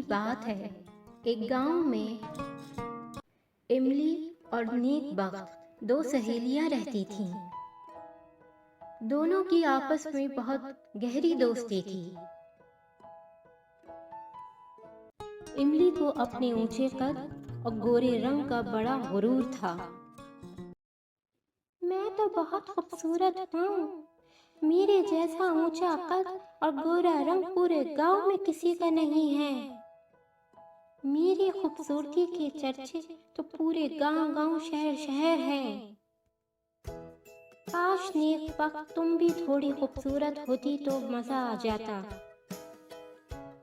بات ہے، ایک گاؤں میں املی اور نیک بخت دو سہیلیاں رہتی تھیں۔ دونوں کی آپس میں بہت گہری دوستی تھی۔ املی کو اپنے اونچے قد اور گورے رنگ کا بڑا غرور تھا۔ میں تو بہت خوبصورت ہوں، میرے جیسا اونچا قد اور گورا رنگ پورے گاؤں میں کسی کا نہیں ہے۔ میری خوبصورتی کے چرچے تو پورے گاؤں گاؤں شہر شہر ہیں۔ کاش نیک بخت تم بھی تھوڑی خوبصورت ہوتی تو مزہ آ جاتا۔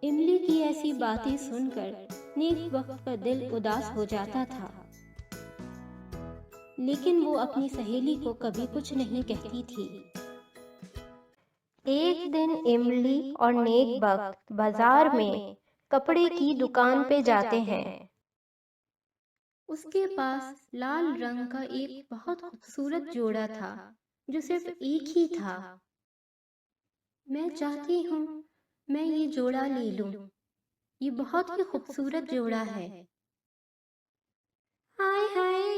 املی کی ایسی باتیں سن کر نیک بخت کا دل اداس ہو جاتا تھا، لیکن وہ اپنی سہیلی کو کبھی کچھ نہیں کہتی تھی۔ ایک دن املی اور نیک بخت بازار میں کپڑے کی دکان پہ جاتے ہیں۔ اس کے پاس لال رنگ کا ایک بہت خوبصورت جوڑا تھا جو صرف ایک ہی تھا۔ میں چاہتی ہوں میں یہ جوڑا لے لوں، یہ بہت ہی خوبصورت جوڑا ہے۔ ہائے ہائے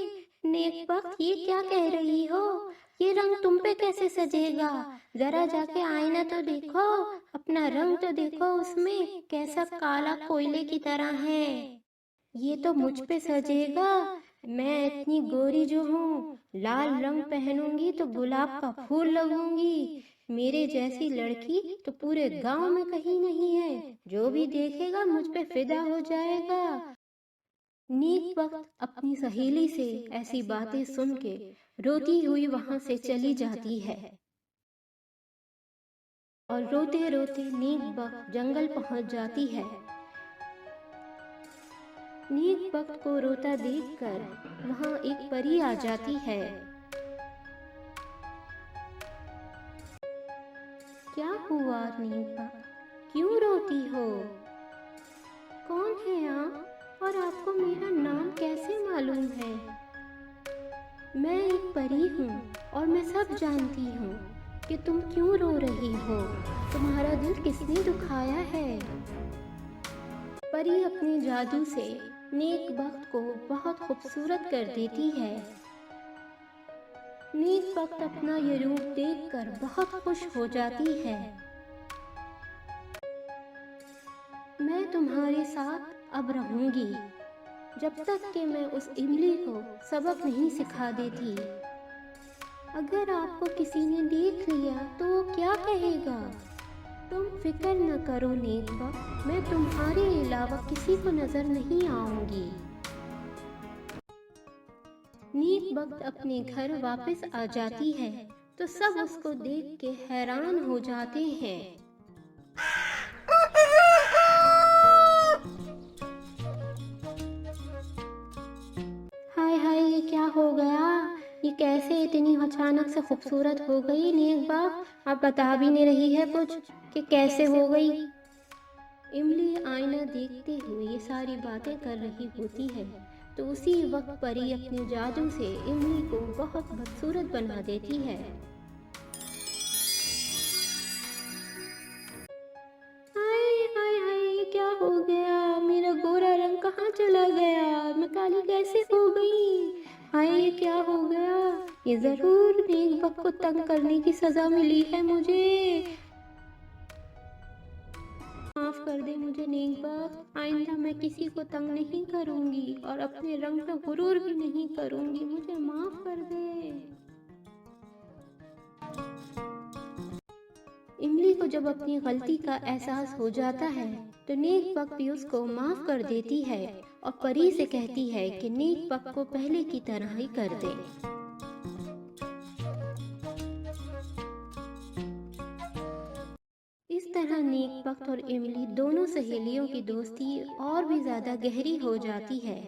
نیک بخت، یہ کیا کہہ رہی ہو؟ یہ رنگ تم پہ کیسے سجے گا؟ ذرا جا کے آئینہ تو دیکھو، اپنا رنگ تو دیکھو، اس میں کیسا کالا کوئلے کی طرح ہے۔ یہ تو مجھ پہ سجے گا، میں اتنی گوری جو ہوں، لال رنگ پہنوں گی تو گلاب کا پھول لگوں گی۔ میرے جیسی لڑکی تو پورے گاؤں میں کہیں نہیں ہے، جو بھی دیکھے گا مجھ پہ فدا ہو جائے گا۔ نیک بخت اپنی سہیلی سے ایسی باتیں سن کے روتی ہوئی وہاں سے چلی جاتی ہے، اور روتے روتے نیک بخت جنگل پہنچ جاتی ہے۔ نیک بخت کو روتا دیکھ کر وہاں ایک پری آ جاتی ہے۔ کیا ہوا نیک بخت، کیوں روتی ہو؟ کون ہے آپ، اور آپ کو میرا نام کیسے معلوم ہے؟ میں ایک پری ہوں اور میں سب جانتی ہوں کہ تم کیوں رو رہی ہو، تمہارا دل کس نے دکھایا ہے؟ پری اپنے جادو سے نیک بخت کو بہت خوبصورت کر دیتی ہے۔ نیک بخت اپنا یہ روپ دیکھ کر بہت خوش ہو جاتی ہے۔ میں تمہارے ساتھ اب رہوں گی جب تک کہ میں اس املی کو سبق نہیں سکھا دیتی۔ اگر آپ کو کسی نے دیکھ لیا تو وہ کیا کہے گا؟ تم فکر نہ کرو نیک بخت، میں تمہارے علاوہ کسی کو نظر نہیں آؤں گی۔ نیک بخت اپنے گھر واپس آ جاتی ہے تو سب اس کو دیکھ کے حیران ہو جاتے ہیں۔ ہائے ہائے یہ کیا ہو گیا؟ یہ کیسے اتنی اچانک سے خوبصورت ہو گئی نیک بخت؟ اب بتا بھی نہیں رہی ہے کچھ کہ کیسے ہو گئی۔ املی آئینہ دیکھتے ہوئے یہ ساری باتیں کر رہی ہوتی ہے تو اسی وقت پری اپنے جادو سے املی کو بہت بدصورت بنا دیتی ہے۔ ہائے ہائے ہائے یہ کیا ہو گیا؟ میرا گورا رنگ کہاں چلا گیا؟ میں کالی کیسے ہو گئی؟ ہائے یہ کیا ہو گیا؟ یہ ضرور نیک بخت کو تنگ کرنے کی سزا ملی ہے مجھے۔ معاف کر دے مجھے نیک بخت، آئندہ میں کسی کو تنگ نہیں کروں گی اور اپنے رنگ پہ غرور بھی نہیں کروں گی، مجھے معاف کر دے۔ املی کو جب اپنی غلطی کا احساس ہو جاتا ہے تو نیک بخت بھی اس کو معاف کر دیتی ہے اور پری سے کہتی ہے کہ نیک بخت کو پہلے کی طرح ہی کر دے۔ اس طرح نیک بخت اور املی دونوں سہیلیوں کی دوستی اور بھی زیادہ گہری ہو جاتی ہے۔